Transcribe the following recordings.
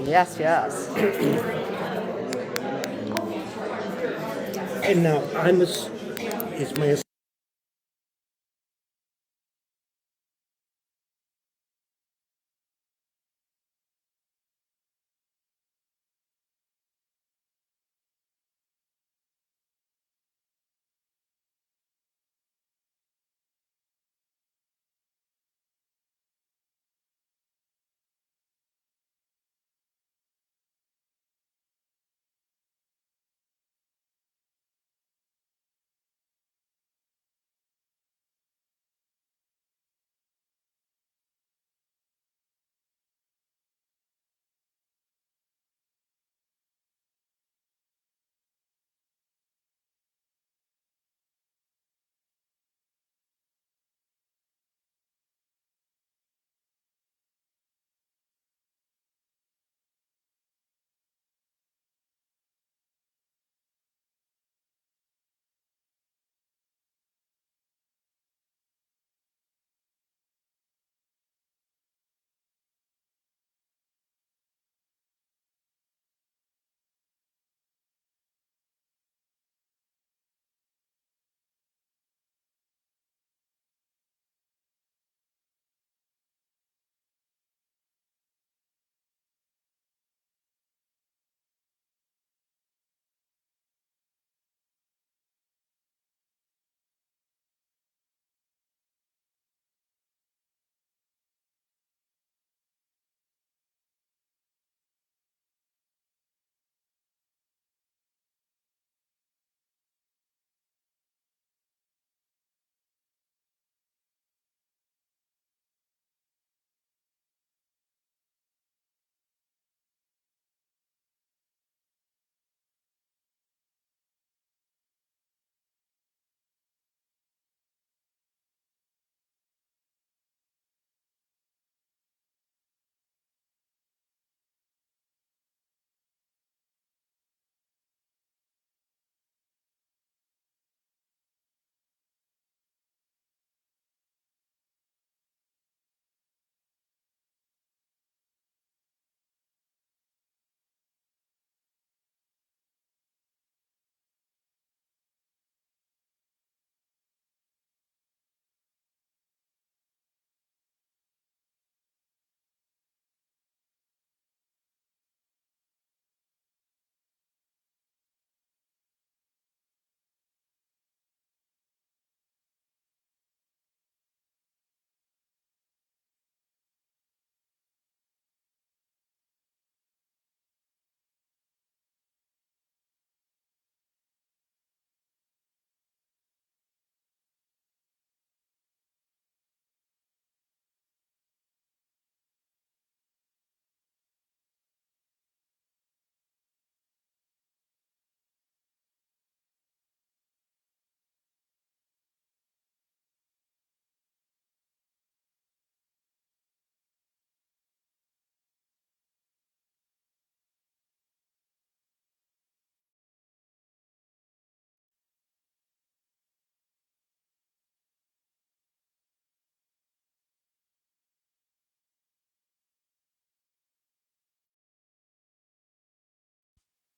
Yes, yes. And now is my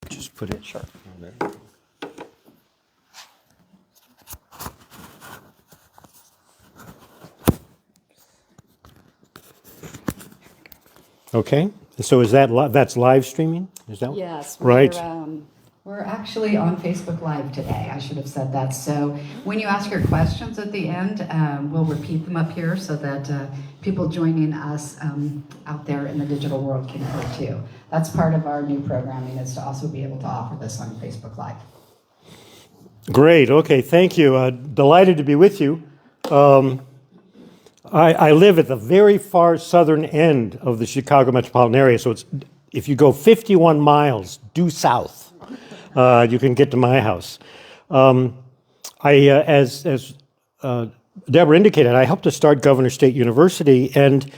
just put it sharp on there. Okay. So is that's live streaming? Is that Yes, right? we're actually on Facebook Live today. I should have said that. So when you ask your questions at the end, we'll repeat them up here so that people joining us out there in the digital world can hear too. That's part of our new programming, is to also be able to offer this on Facebook Live. Great. Okay. Thank you. Delighted to be with you. I live at the very far southern end of the Chicago metropolitan area, so if you go 51 miles due south, you can get to my house. As Deborah indicated, I helped to start Governor State University, and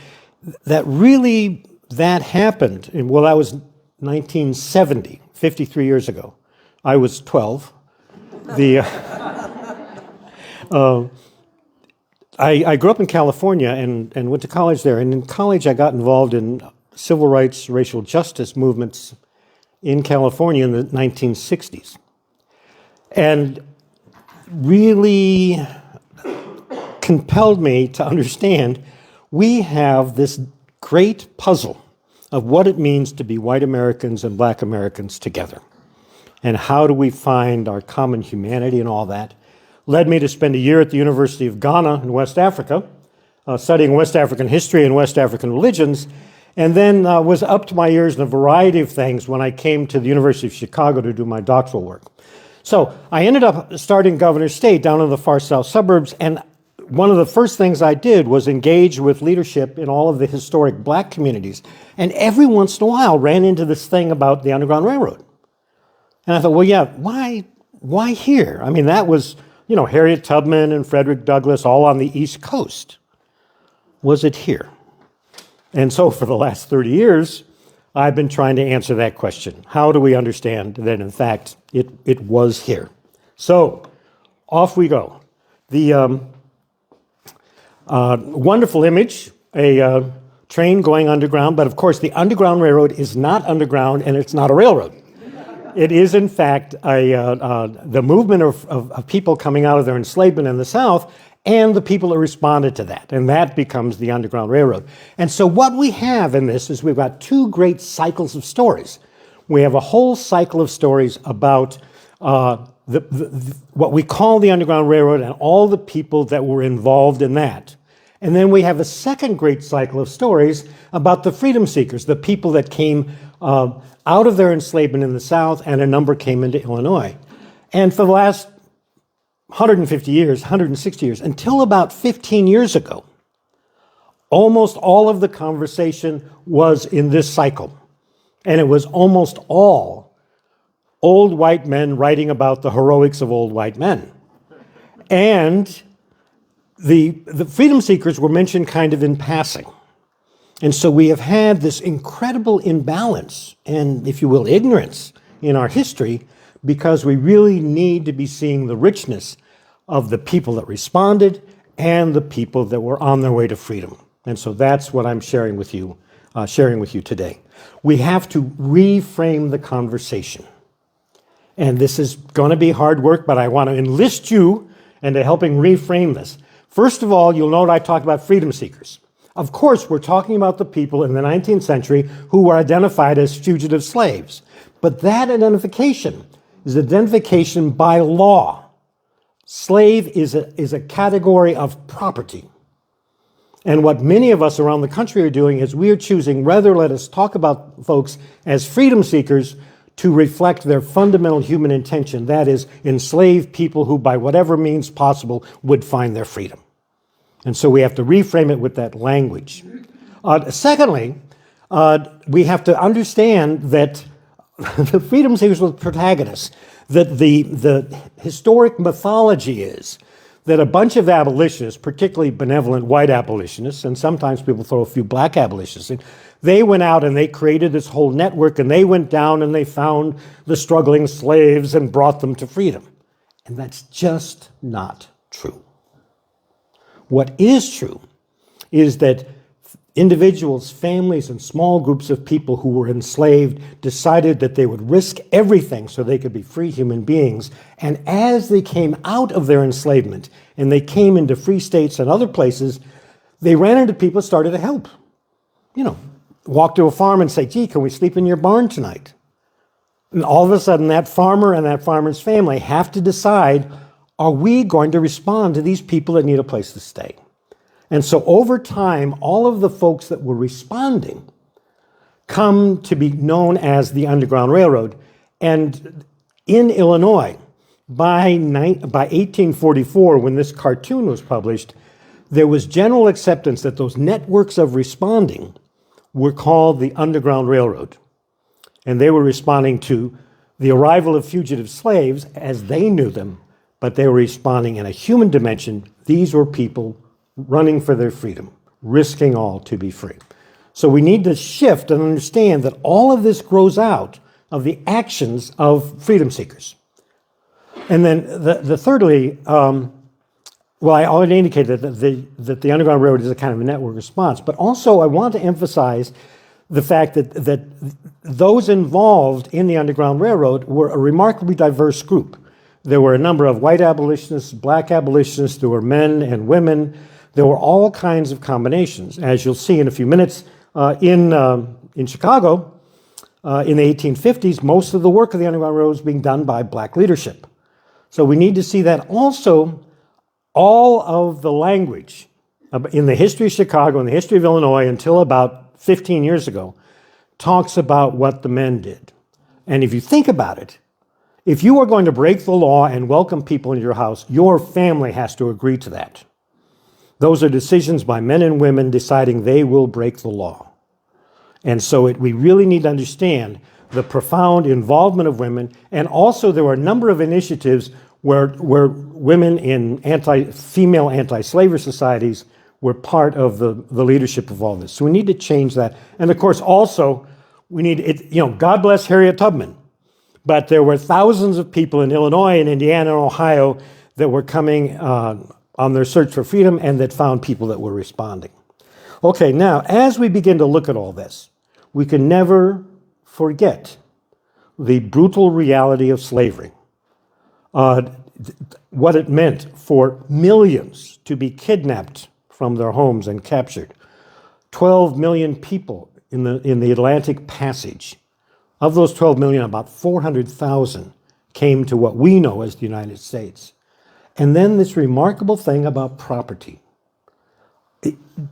that happened. Well, that was 1970, 53 years ago. I was 12. I grew up in California and went to college there. And in college, I got involved in civil rights, racial justice movements in California in the 1960s. And really compelled me to understand we have this great puzzle of what it means to be white Americans and black Americans together. And how do we find our common humanity and all that. Led me to spend a year at the University of Ghana in West Africa, studying West African history and West African religions, and then was up to my ears in a variety of things when I came to the University of Chicago to do my doctoral work. So I ended up starting Governor's State down in the far south suburbs, and one of the first things I did was engage with leadership in all of the historic black communities, and every once in a while ran into this thing about the Underground Railroad. And I thought, well, yeah, why here? I mean, that was, you know, Harriet Tubman and Frederick Douglass all on the East Coast. Was it here? And so for the last 30 years, I've been trying to answer that question. How do we understand that, in fact, it was here? So off we go. The wonderful image, a train going underground, but of course the Underground Railroad is not underground and it's not a railroad. It is, in fact, the movement of people coming out of their enslavement in the South and the people that responded to that, and that becomes the Underground Railroad. And so what we have in this is we've got two great cycles of stories. We have a whole cycle of stories about what we call the Underground Railroad and all the people that were involved in that. And then we have a second great cycle of stories about the freedom seekers, the people that came out of their enslavement in the South, and a number came into Illinois. And for the last 150 years, 160 years, until about 15 years ago, almost all of the conversation was in this cycle. And it was almost all old white men writing about the heroics of old white men. And the freedom seekers were mentioned kind of in passing. And so we have had this incredible imbalance and, if you will, ignorance in our history, because we really need to be seeing the richness of the people that responded and the people that were on their way to freedom. And so that's what I'm sharing with you today. We have to reframe the conversation. And this is going to be hard work, but I want to enlist you into helping reframe this. First of all, you'll note I talked about freedom seekers. Of course, we're talking about the people in the 19th century who were identified as fugitive slaves. But that identification is identification by law. Slave is a category of property. And what many of us around the country are doing is we are choosing rather let us talk about folks as freedom seekers to reflect their fundamental human intention, that is, enslave people who by whatever means possible would find their freedom. And so we have to reframe it with that language. Secondly, we have to understand that the freedom seekers were protagonists, that the historic mythology is that a bunch of abolitionists, particularly benevolent white abolitionists, and sometimes people throw a few black abolitionists in, they went out and they created this whole network, and they went down and they found the struggling slaves and brought them to freedom. And that's just not true. What is true is that individuals, families, and small groups of people who were enslaved decided that they would risk everything so they could be free human beings. And as they came out of their enslavement and they came into free states and other places, they ran into people that started to help. You know, walk to a farm and say, gee, can we sleep in your barn tonight? And all of a sudden, that farmer and that farmer's family have to decide, are we going to respond to these people that need a place to stay? And so over time, all of the folks that were responding come to be known as the Underground Railroad. And in Illinois, by 1844, when this cartoon was published, there was general acceptance that those networks of responding were called the Underground Railroad. And they were responding to the arrival of fugitive slaves as they knew them, but they were responding in a human dimension. These were people running for their freedom, risking all to be free. So we need to shift and understand that all of this grows out of the actions of freedom seekers. And then the thirdly, well, I already indicated that the Underground Railroad is a kind of a network response, but also I want to emphasize the fact that those involved in the Underground Railroad were a remarkably diverse group. There were a number of white abolitionists, black abolitionists, there were men and women. There were all kinds of combinations. As you'll see in a few minutes, in Chicago, in the 1850s, most of the work of the Underground Railroad was being done by black leadership. So we need to see that. Also, all of the language in the history of Chicago and the history of Illinois until about 15 years ago talks about what the men did. And if you think about it, if you are going to break the law and welcome people into your house, your family has to agree to that. Those are decisions by men and women deciding they will break the law. And so we really need to understand the profound involvement of women. And also there were a number of initiatives where women in female anti-slavery societies were part of the leadership of all this. So we need to change that. And of course also, we need, God bless Harriet Tubman. But there were thousands of people in Illinois and Indiana and Ohio that were coming on their search for freedom and that found people that were responding. Okay, now, as we begin to look at all this, we can never forget the brutal reality of slavery. What it meant for millions to be kidnapped from their homes and captured. 12 million people in the Atlantic Passage. Of those 12 million, about 400,000 came to what we know as the United States. And then this remarkable thing about property.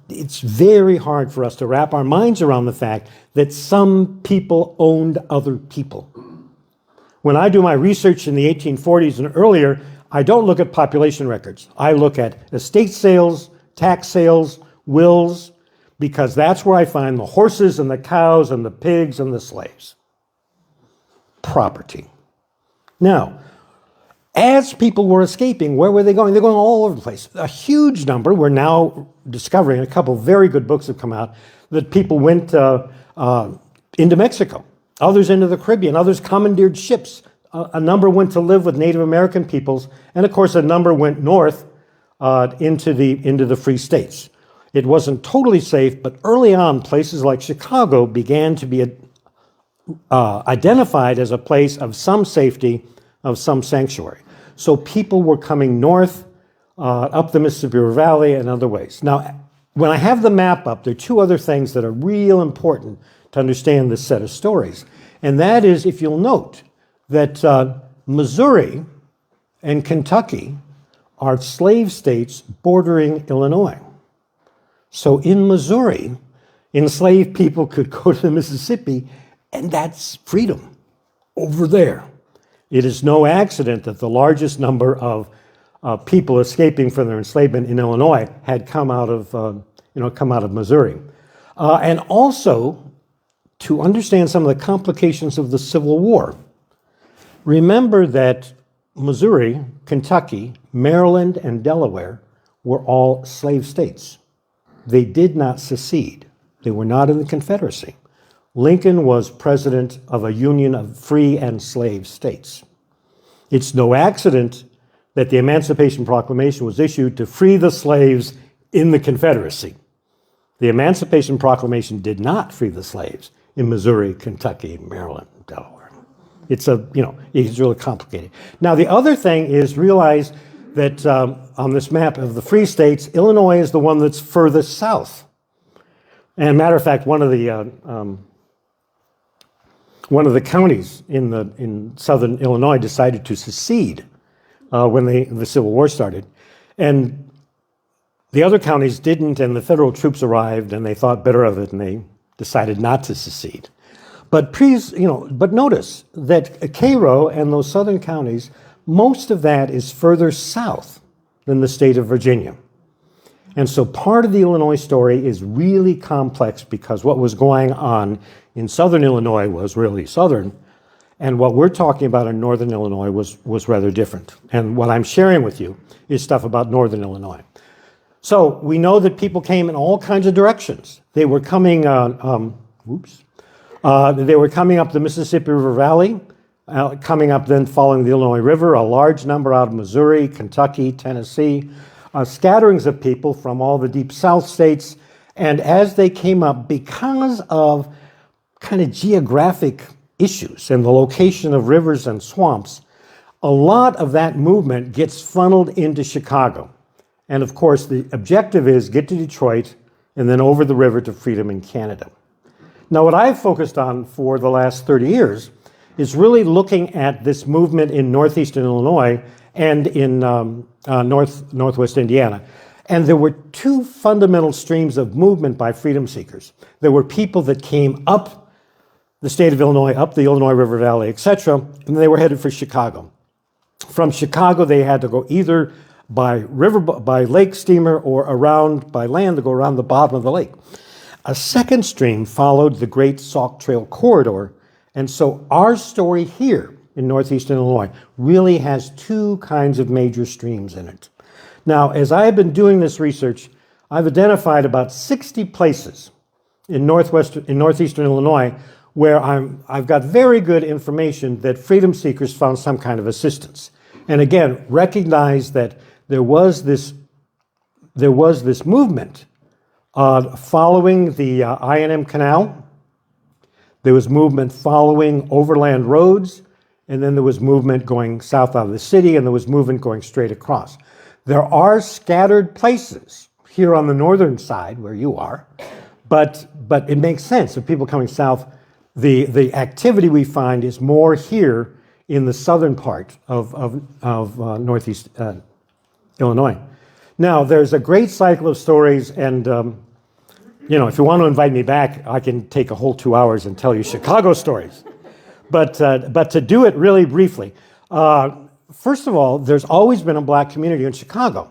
It's very hard for us to wrap our minds around the fact that some people owned other people. When I do my research in the 1840s and earlier, I don't look at population records. I look at estate sales, tax sales, wills, because that's where I find the horses and the cows and the pigs and the slaves. Property. Now, as people were escaping, where were they going? They're going all over the place. A huge number, we're now discovering, a couple of very good books have come out, that people went into Mexico, others into the Caribbean, others commandeered ships. A number went to live with Native American peoples, and of course a number went north into the free states. It wasn't totally safe, but early on, places like Chicago began to be identified as a place of some safety, of some sanctuary. So people were coming north, up the Mississippi River Valley and other ways. Now, when I have the map up, there are two other things that are real important to understand this set of stories. And that is, if you'll note, that Missouri and Kentucky are slave states bordering Illinois. So in Missouri, enslaved people could go to the Mississippi, and that's freedom over there. It is no accident that the largest number of people escaping from their enslavement in Illinois had come out of Missouri. And also, to understand some of the complications of the Civil War, remember that Missouri, Kentucky, Maryland, and Delaware were all slave states. They did not secede. They were not in the Confederacy. Lincoln was president of a union of free and slave states. It's no accident that the Emancipation Proclamation was issued to free the slaves in the Confederacy. The Emancipation Proclamation did not free the slaves in Missouri, Kentucky, Maryland, Delaware. It's really complicated. Now, the other thing is realize that on this map of the free states, Illinois is the one that's furthest south. And matter of fact, one of the counties in southern Illinois decided to secede when the Civil War started. And the other counties didn't, and the federal troops arrived, and they thought better of it, and they decided not to secede. But but notice that Cairo and those southern counties, most of that is further south than the state of Virginia. And so part of the Illinois story is really complex because what was going on in southern Illinois was really southern, and what we're talking about in northern Illinois was rather different. And what I'm sharing with you is stuff about northern Illinois. So we know that people came in all kinds of directions. They were coming, they were coming up the Mississippi River Valley, coming up then following the Illinois River, a large number out of Missouri, Kentucky, Tennessee, scatterings of people from all the deep south states. And as they came up, because of kind of geographic issues and the location of rivers and swamps, a lot of that movement gets funneled into Chicago. And of course, the objective is get to Detroit and then over the river to freedom in Canada. Now, what I've focused on for the last 30 years is really looking at this movement in Northeastern Illinois and in Northwest Indiana. And there were two fundamental streams of movement by freedom seekers. There were people that came up the state of Illinois, up the Illinois River Valley, etc., and they were headed for Chicago. From Chicago, they had to go either by lake steamer or around by land to go around the bottom of the lake. A second stream followed the Great Sauk Trail corridor, and so our story here in Northeastern Illinois really has two kinds of major streams in it. Now, as I have been doing this research, I've identified about 60 places in Northeastern Illinois where I've got very good information that freedom seekers found some kind of assistance. And again, recognize that there was this movement following the I&M Canal. There was movement following overland roads, and then there was movement going south out of the city, and there was movement going straight across. There are scattered places here on the northern side where you are, but it makes sense of people coming south. The activity we find is more here in the southern part of Northeast Illinois. Now, there's a great cycle of stories, and if you want to invite me back, I can take a whole 2 hours and tell you Chicago stories. But to do it really briefly, first of all, there's always been a black community in Chicago,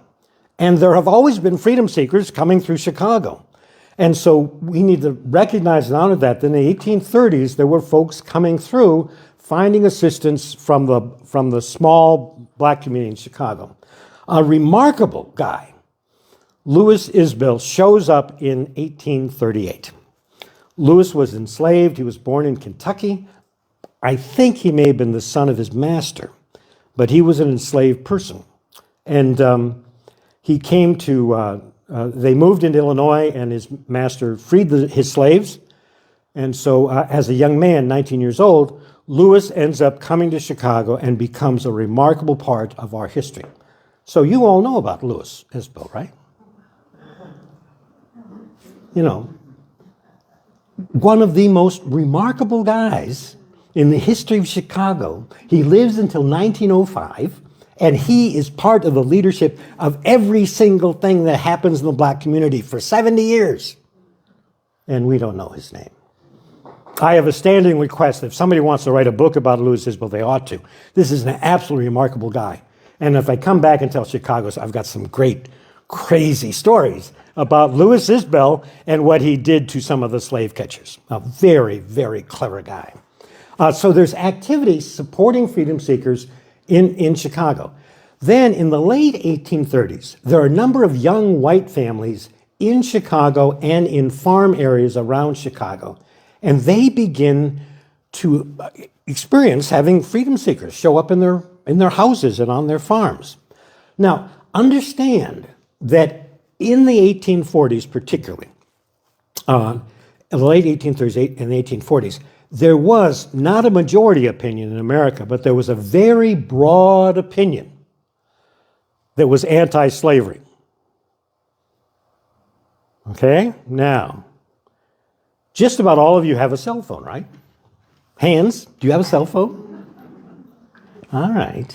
and there have always been freedom seekers coming through Chicago. And so we need to recognize and honor that. In the 1830s, there were folks coming through, finding assistance from the small black community in Chicago. A remarkable guy, Louis Isbell, shows up in 1838. Louis was enslaved. He was born in Kentucky. I think he may have been the son of his master, but he was an enslaved person. And he came to, they moved into Illinois, and his master freed his slaves. And so as a young man, 19 years old, Louis ends up coming to Chicago and becomes a remarkable part of our history. So you all know about Louis Isbell, right? One of the most remarkable guys in the history of Chicago. He lives until 1905, and he is part of the leadership of every single thing that happens in the black community for 70 years. And we don't know his name. I have a standing request. If somebody wants to write a book about Louis Isbell, they ought to. This is an absolutely remarkable guy. And if I come back and tell Chicago, I've got some great, crazy stories about Louis Isbell and what he did to some of the slave catchers. A very, very clever guy. So there's activities supporting freedom seekers in Chicago. Then in the late 1830s, there are a number of young white families in Chicago and in farm areas around Chicago. And they begin to experience having freedom seekers show up in their houses and on their farms. Now, understand that in the 1840s particularly, in the late 1830s and the 1840s, there was not a majority opinion in America, but there was a very broad opinion that was anti-slavery. Okay? Now, just about all of you have a cell phone, right? Hands, do you have a cell phone? All right.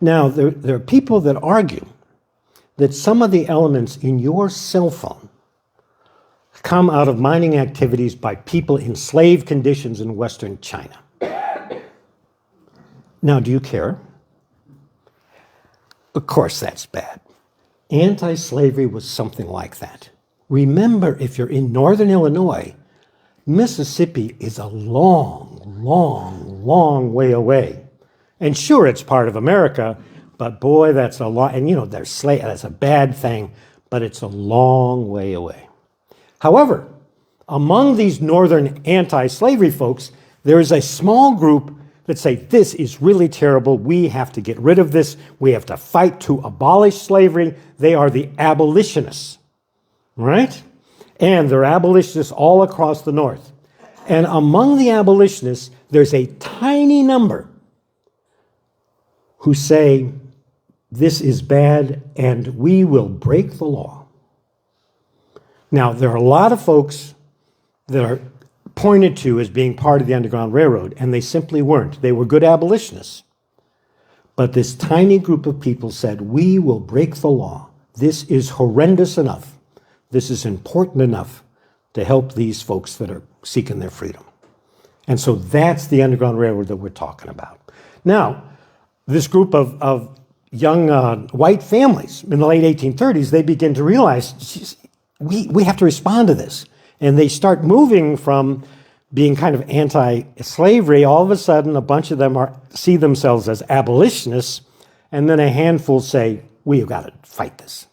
Now, there are people that argue that some of the elements in your cell phone come out of mining activities by people in slave conditions in Western China. Now, do you care? Of course, that's bad. Anti-slavery was something like that. Remember, if you're in northern Illinois, Mississippi is a long, long, long way away. And sure, it's part of America, but boy, that's a lot. And that's a bad thing, but it's a long way away. However, among these northern anti-slavery folks, there is a small group that say, this is really terrible. We have to get rid of this. We have to fight to abolish slavery. They are the abolitionists, right? And they're abolitionists all across the North. And among the abolitionists, there's a tiny number who say, this is bad and we will break the law. Now, there are a lot of folks that are pointed to as being part of the Underground Railroad, and they simply weren't. They were good abolitionists. But this tiny group of people said, we will break the law. This is horrendous enough. This is important enough to help these folks that are seeking their freedom. And so that's the Underground Railroad that we're talking about. Now, this group of young white families in the late 1830s, they begin to realize, we have to respond to this. And they start moving from being kind of anti-slavery. All of a sudden, a bunch of them see themselves as abolitionists, and then a handful say, we have got to fight this.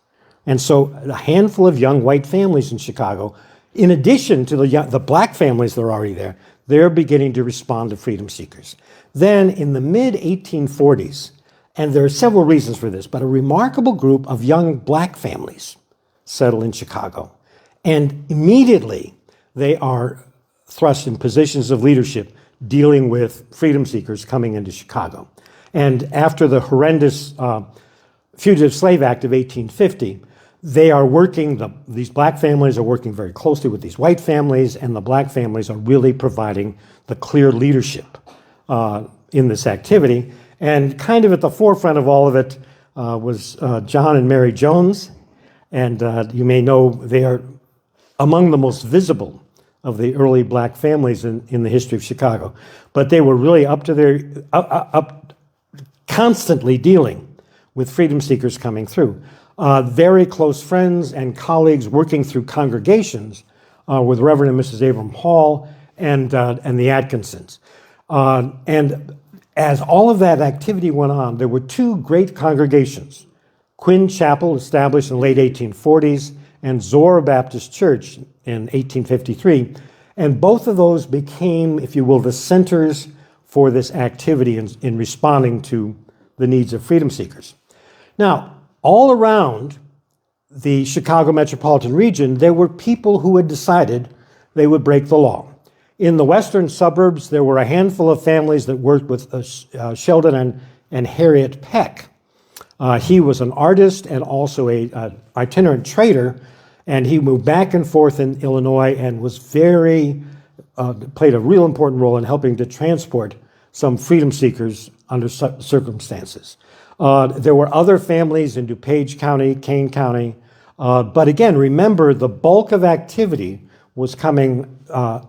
And so a handful of young white families in Chicago, in addition to the black families that are already there, they're beginning to respond to freedom seekers. Then in the mid-1840s, and there are several reasons for this, but a remarkable group of young black families settle in Chicago. And immediately they are thrust in positions of leadership dealing with freedom seekers coming into Chicago. And after the horrendous Fugitive Slave Act of 1850, they are working, these black families are working very closely with these white families, and the black families are really providing the clear leadership in this activity. And kind of at the forefront of all of it was John and Mary Jones. And you may know they are among the most visible of the early black families in the history of Chicago. But they were really constantly dealing with freedom seekers coming through. Very close friends and colleagues working through congregations with Reverend and Mrs. Abram Hall and the Atkinsons. And as all of that activity went on, there were two great congregations, Quinn Chapel, established in the late 1840s, and Zorra Baptist Church in 1853. And both of those became, if you will, the centers for this activity in responding to the needs of freedom seekers. Now, all around the Chicago metropolitan region, there were people who had decided they would break the law. In the western suburbs, there were a handful of families that worked with Sheldon and Harriet Peck. He was an artist and also an itinerant trader, and he moved back and forth in Illinois and was played a real important role in helping to transport some freedom seekers under circumstances. There were other families in DuPage County, Kane County, but again, remember the bulk of activity was coming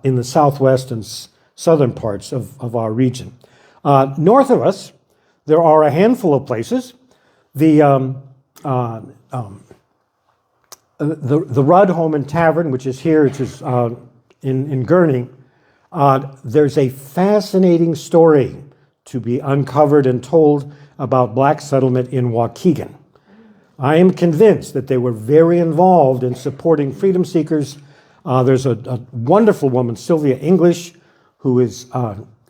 in the southwest and southern parts of our region. North of us, there are a handful of places. The Rudd Home and Tavern, which is here, which is in Gurney, there's a fascinating story to be uncovered and told about black settlement in Waukegan. I am convinced that they were very involved in supporting freedom seekers. There's a wonderful woman, Sylvia English, who is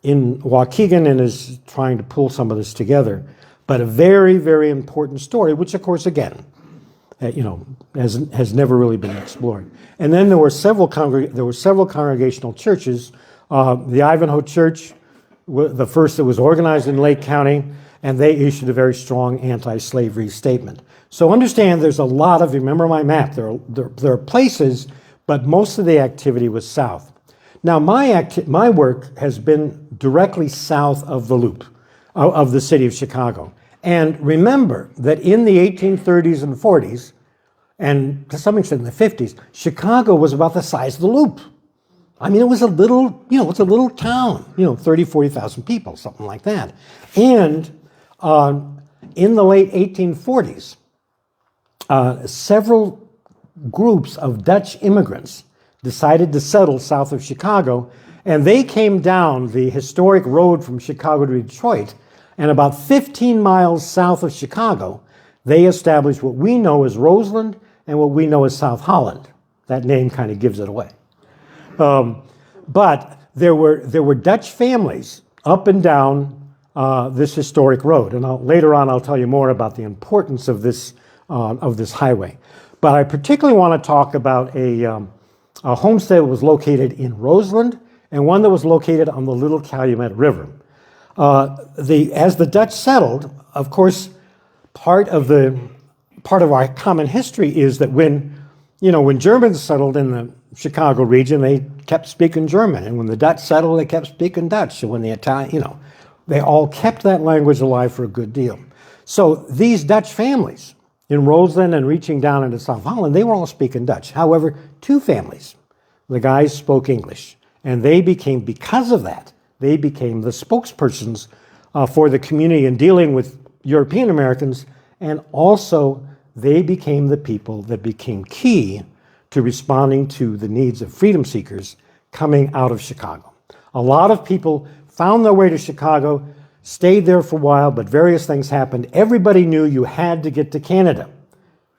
in Waukegan and is trying to pull some of this together. But a very, very important story, which of course, again, has never really been explored. And then there were several congregational churches. The Ivanhoe Church, the first that was organized in Lake County, and they issued a very strong anti-slavery statement. So understand there's a lot of, remember my map, there are places, but most of the activity was south. Now my work has been directly south of the loop of the city of Chicago. And remember that in the 1830s and 40s, and to some extent in the 50s, Chicago was about the size of the loop. I mean, it was a little, it's a little town, 30, 40,000 people, something like that. And in the late 1840s, several groups of Dutch immigrants decided to settle south of Chicago, and they came down the historic road from Chicago to Detroit, and about 15 miles south of Chicago, they established what we know as Roseland and what we know as South Holland. That name kind of gives it away. But there were Dutch families up and down this historic road, and later on I'll tell you more about the importance of this highway. But I particularly want to talk about a homestead that was located in Roseland and one that was located on the Little Calumet River. As the Dutch settled, of course, part of our common history is that when Germans settled in the Chicago region, they kept speaking German, and when the Dutch settled, they kept speaking Dutch, and when the Italian, they all kept that language alive for a good deal. So these Dutch families in Roseland and reaching down into South Holland, they were all speaking Dutch. However, two families, the guys spoke English, and because of that, they became the spokespersons for the community in dealing with European Americans, and also they became the people that became key to responding to the needs of freedom seekers coming out of Chicago. A lot of people found their way to Chicago, stayed there for a while, but various things happened. Everybody knew you had to get to Canada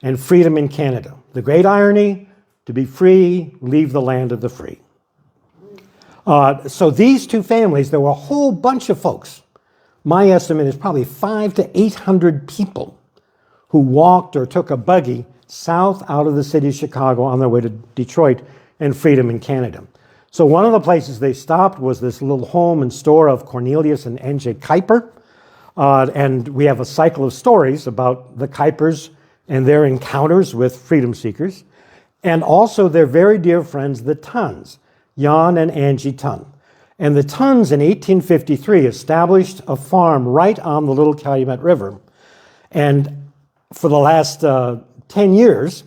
and freedom in Canada. The great irony, to be free, leave the land of the free. So these two families, there were a whole bunch of folks. My estimate is probably 500 to 800 people who walked or took a buggy south out of the city of Chicago on their way to Detroit and freedom in Canada. So one of the places they stopped was this little home and store of Cornelius and N.J. Kuyper. And we have a cycle of stories about the Kuypers and their encounters with freedom seekers, and also their very dear friends, the Tuns, Jan and Angie Tun. And the Tuns in 1853 established a farm right on the Little Calumet River. And for the last 10 years,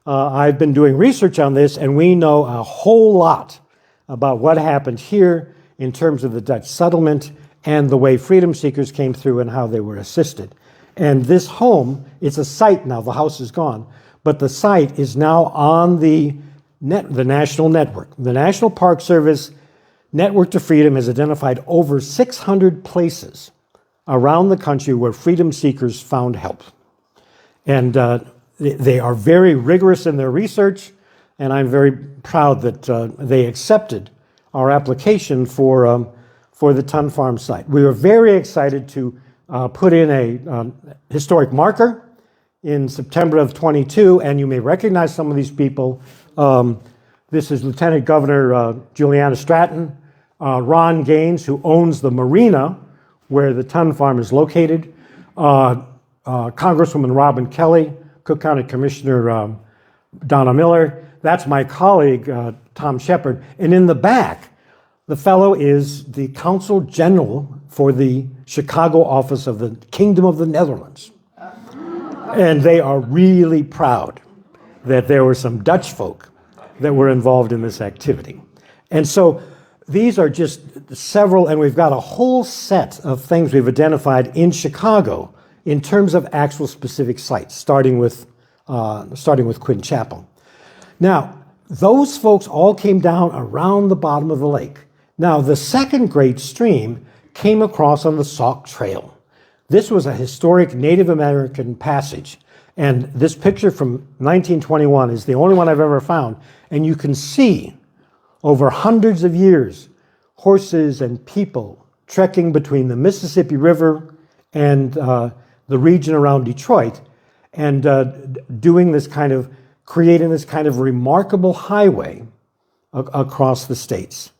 I've been doing research on this, and we know a whole lot about what happened here in terms of the Dutch settlement and the way freedom seekers came through and how they were assisted. And this home, it's a site now, the house is gone, but the site is now on the national network. The National Park Service Network to Freedom has identified over 600 places around the country where freedom seekers found help. And they are very rigorous in their research, and I'm very proud that they accepted our application for the Tun Farm site. We were very excited to put in a historic marker in September of 22, and you may recognize some of these people. This is Lieutenant Governor Juliana Stratton, Ron Gaines, who owns the marina where the Tun Farm is located, Congresswoman Robin Kelly, Cook County Commissioner Donna Miller. That's my colleague, Tom Shepard. And in the back, the fellow is the Consul General for the Chicago office of the Kingdom of the Netherlands. And they are really proud that there were some Dutch folk that were involved in this activity. And so these are just several, and we've got a whole set of things we've identified in Chicago in terms of actual specific sites, starting with Quinn Chapel. Now, those folks all came down around the bottom of the lake. Now, the second great stream came across on the Sauk Trail. This was a historic Native American passage, and this picture from 1921 is the only one I've ever found, and you can see over hundreds of years horses and people trekking between the Mississippi River and the region around Detroit, and creating this kind of remarkable highway across the states.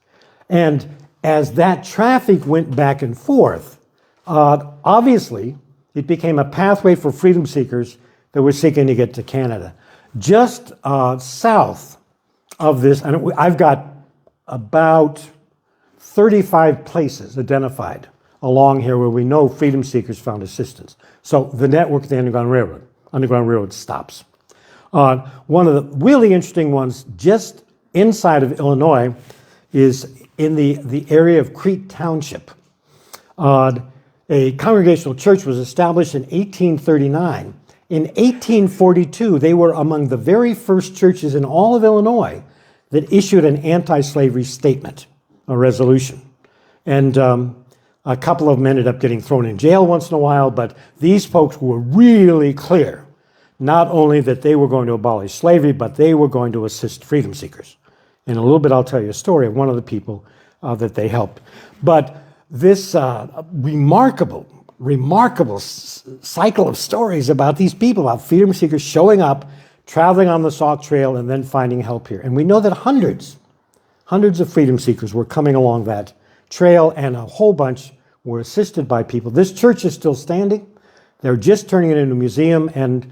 And as that traffic went back and forth, obviously it became a pathway for freedom seekers that were seeking to get to Canada. Just south of this, and I've got about 35 places identified along here where we know freedom seekers found assistance. So the network of the Underground Railroad stops. One of the really interesting ones just inside of Illinois is in the area of Crete Township. A congregational church was established in 1839. In 1842, they were among the very first churches in all of Illinois that issued an anti-slavery statement, a resolution. And a couple of them ended up getting thrown in jail once in a while, but these folks were really clear, not only that they were going to abolish slavery, but they were going to assist freedom seekers. In a little bit, I'll tell you a story of one of the people that they helped. But this remarkable cycle of stories about these people, about freedom seekers showing up, traveling on the Sauk Trail, and then finding help here. And we know that hundreds Hundreds of freedom seekers were coming along that trail, and a whole bunch were assisted by people. This church is still standing. They're just turning it into a museum, and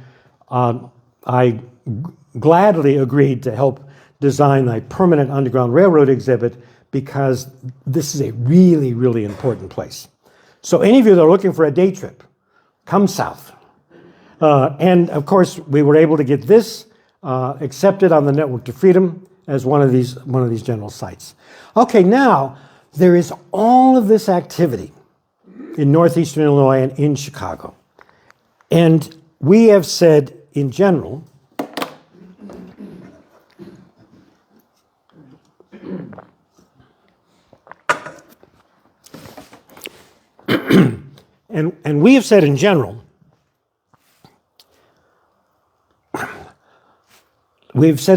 I gladly agreed to help design a permanent Underground Railroad exhibit because this is a really, really important place. So any of you that are looking for a day trip, come south. And of course, we were able to get this accepted on the Network to Freedom as one of these general sites. Okay, now there is all of this activity in Northeastern Illinois and in Chicago. And we have said in general, and we have said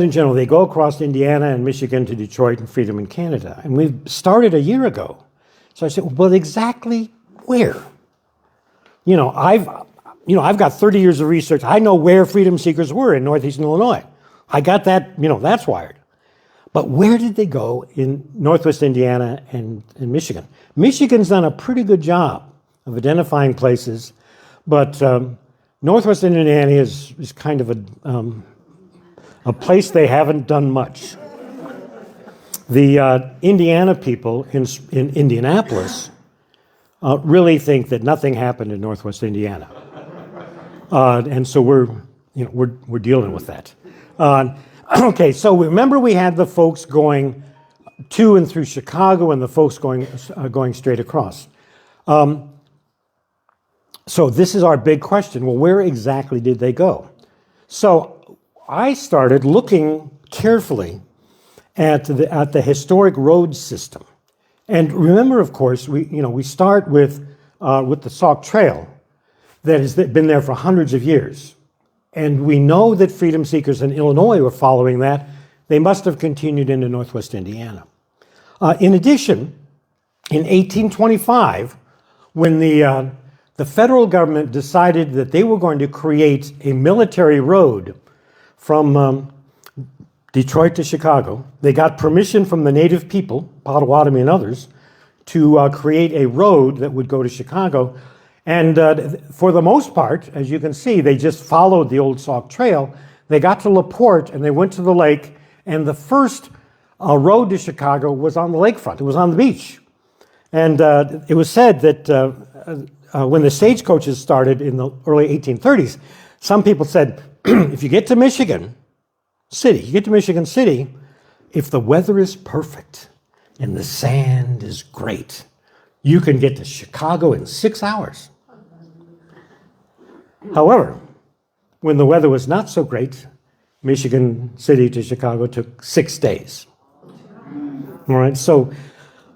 in general, they go across Indiana and Michigan to Detroit and Freedom in Canada. And we've started a year ago. So I said, well, exactly where? I've got 30 years of research. I know where freedom seekers were in Northeastern Illinois. I got that, that's wired. But where did they go in Northwest Indiana and Michigan? Michigan's done a pretty good job of identifying places, but Northwest Indiana is kind of a place they haven't done much. The Indiana people in Indianapolis really think that nothing happened in Northwest Indiana, and so we're dealing with that. Okay, so remember we had the folks going to and through Chicago, and the folks going straight across. So this is our big question. Well, where exactly did they go? So I started looking carefully at the historic road system. And remember, of course, we start with the Sauk Trail that has been there for hundreds of years. And we know that freedom seekers in Illinois were following that. They must have continued into Northwest Indiana. In addition, in 1825, when the federal government decided that they were going to create a military road from Detroit to Chicago, they got permission from the native people, Potawatomi and others, to create a road that would go to Chicago. And for the most part, as you can see, they just followed the old Sauk Trail. They got to LaPorte and they went to the lake, and the first road to Chicago was on the lakefront. It was on the beach. And it was said that when the stagecoaches started in the early 1830s, some people said, if you get to Michigan City, if the weather is perfect and the sand is great, you can get to Chicago in 6 hours. However, when the weather was not so great, Michigan City to Chicago took 6 days. All right, so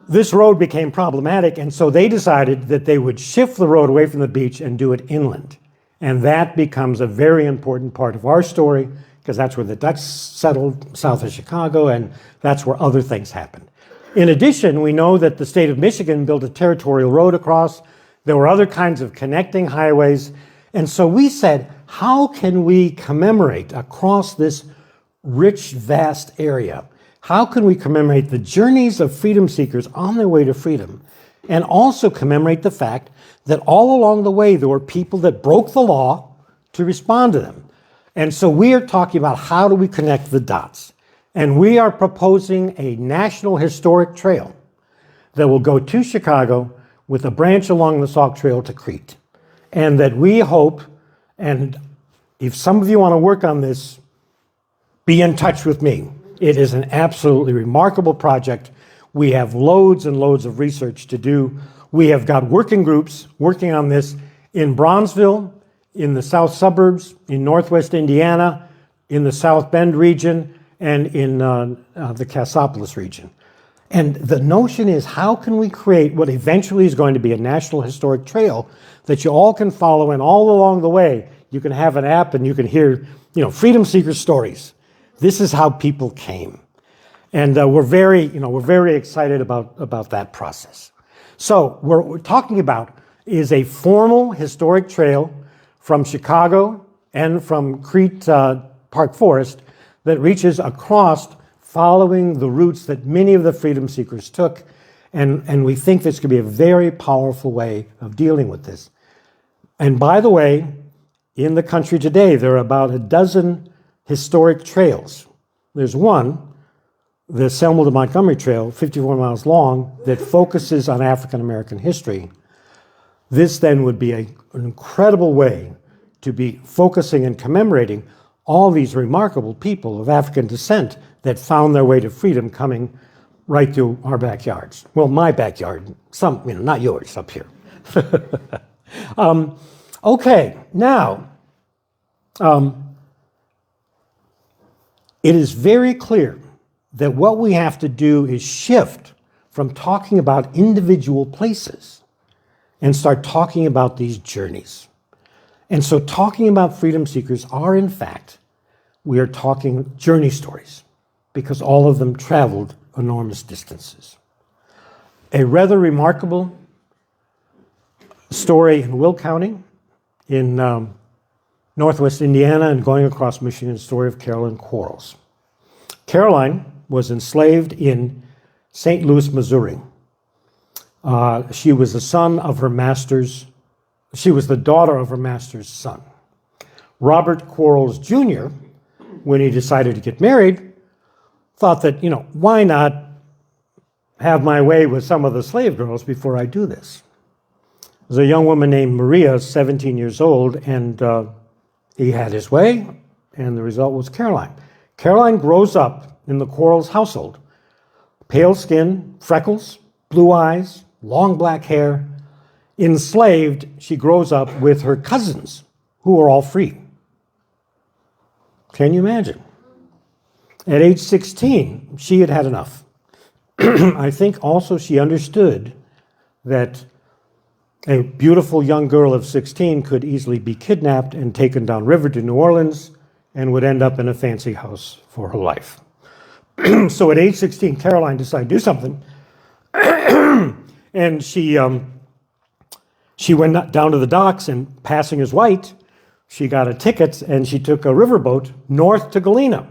this road became problematic, and so they decided that they would shift the road away from the beach and do it inland. And that becomes a very important part of our story, because that's where the Dutch settled south of Chicago, and that's where other things happened. In addition, we know that the state of Michigan built a territorial road across. There were other kinds of connecting highways. And so we said, how can we commemorate across this rich, vast area? How can we commemorate the journeys of freedom seekers on their way to freedom, and also commemorate the fact that all along the way there were people that broke the law to respond to them? And so we are talking about how do we connect the dots. And we are proposing a national historic trail that will go to Chicago with a branch along the Sauk Trail to Crete. And that we hope, and if some of you want to work on this, be in touch with me. It is an absolutely remarkable project. We have loads and loads of research to do. We have got working groups working on this in Bronzeville, in the south suburbs, in Northwest Indiana, in the South Bend region, and in the Cassopolis region. And the notion is, how can we create what eventually is going to be a national historic trail that you all can follow, and all along the way you can have an app and you can hear, freedom seeker stories. This is how people came. And we're very excited about that process. So what we're talking about is a formal historic trail from Chicago and from Crete Park Forest that reaches across following the routes that many of the freedom seekers took, and we think this could be a very powerful way of dealing with this. And by the way, in the country today, there are about a dozen historic trails. There's one, the Selma to Montgomery Trail, 54 miles long, that focuses on African American history. This then would be an incredible way to be focusing and commemorating all these remarkable people of African descent that found their way to freedom coming right through our backyards. Well, my backyard, not yours up here. Okay, now, it is very clear that what we have to do is shift from talking about individual places and start talking about these journeys. And so talking about freedom seekers are, in fact, we are talking journey stories because all of them traveled enormous distances. A rather remarkable story in Will County in Northwest Indiana and going across Michigan, the story of Caroline Quarles. Caroline was enslaved in St. Louis, Missouri. She was the daughter of her master's son. Robert Quarles Jr., when he decided to get married, thought that, why not have my way with some of the slave girls before I do this? There's a young woman named Maria, 17 years old, and he had his way, and the result was Caroline. Caroline grows up in the Quarles household. Pale skin, freckles, blue eyes, long black hair. Enslaved, she grows up with her cousins, who are all free. Can you imagine? At age 16, she had had enough. I think also she understood that a beautiful young girl of 16 could easily be kidnapped and taken downriver to New Orleans and would end up in a fancy house for her life. So at age 16, Caroline decided to do something. And she went down to the docks, and passing as white, she got a ticket and she took a riverboat north to Galena.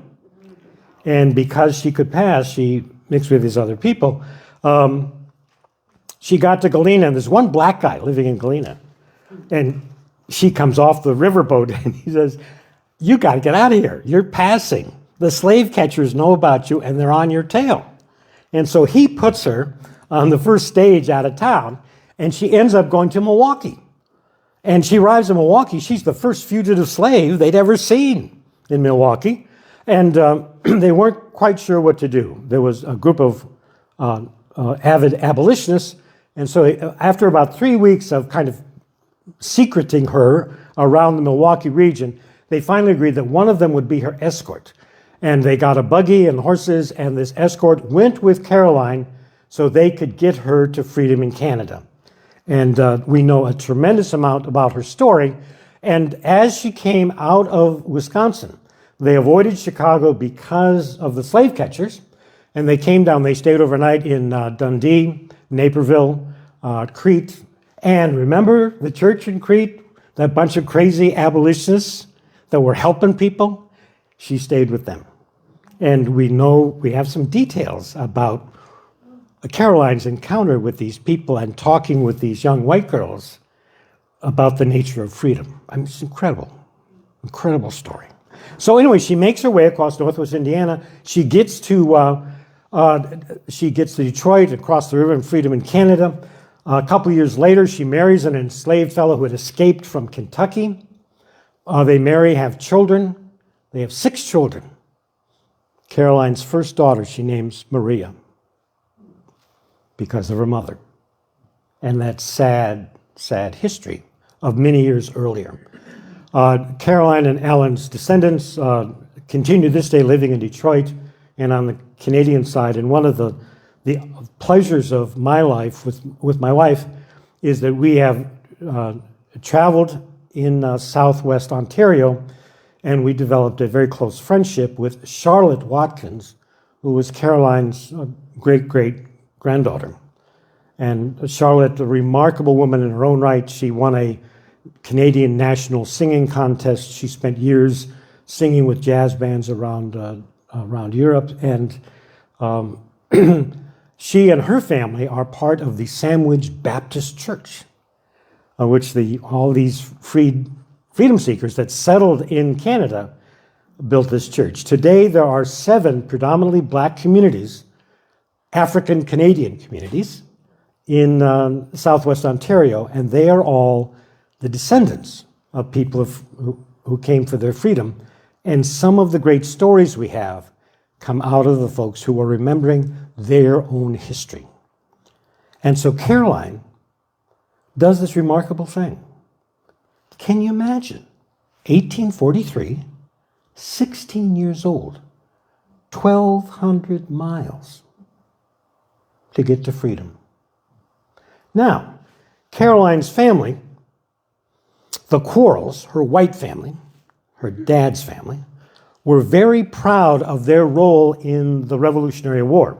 And because she could pass, she mixed with these other people. She got to Galena, and there's one black guy living in Galena. And she comes off the riverboat, and he says, "You got to get out of here. You're passing. The slave catchers know about you, and they're on your tail." And so he puts her on the first stage out of town, and she ends up going to Milwaukee. And she arrives in Milwaukee. She's the first fugitive slave they'd ever seen in Milwaukee. And they weren't quite sure what to do. There was a group of avid abolitionists. And so after about 3 weeks of kind of secreting her around the Milwaukee region, they finally agreed that one of them would be her escort. And they got a buggy and horses, and this escort went with Caroline so they could get her to freedom in Canada. And we know a tremendous amount about her story. And as she came out of Wisconsin, they avoided Chicago because of the slave catchers. And they came down, they stayed overnight in Dundee, Naperville, Crete. And remember the church in Crete, that bunch of crazy abolitionists that were helping people? She stayed with them. And we have some details about Caroline's encounter with these people and talking with these young white girls about the nature of freedom. I mean, it's incredible, incredible story. So anyway, she makes her way across Northwest Indiana. She gets to Detroit, across the river, and freedom in Canada. A couple of years later, she marries an enslaved fellow who had escaped from Kentucky. They marry, have children. They have 6 children. Caroline's first daughter she names Maria because of her mother. And that sad, sad history of many years earlier. Caroline and Alan's descendants continue this day living in Detroit and on the Canadian side. And one of the pleasures of my life with my wife is that we have traveled in southwest Ontario, and we developed a very close friendship with Charlotte Watkins, who was Caroline's great-great-granddaughter. And Charlotte, a remarkable woman in her own right, she won a Canadian national singing contest. She spent years singing with jazz bands around Europe, and She and her family are part of the Sandwich Baptist Church, which all these freedom seekers that settled in Canada built this church. Today, there are 7 predominantly black communities, African Canadian communities, in southwest Ontario, and they are all the descendants of people who came for their freedom. And some of the great stories we have come out of the folks who are remembering their own history. And so Caroline does this remarkable thing. Can you imagine? 1843, 16 years old, 1,200 miles to get to freedom. Now, Caroline's family, the Quarles, her white family, her dad's family, were very proud of their role in the Revolutionary War.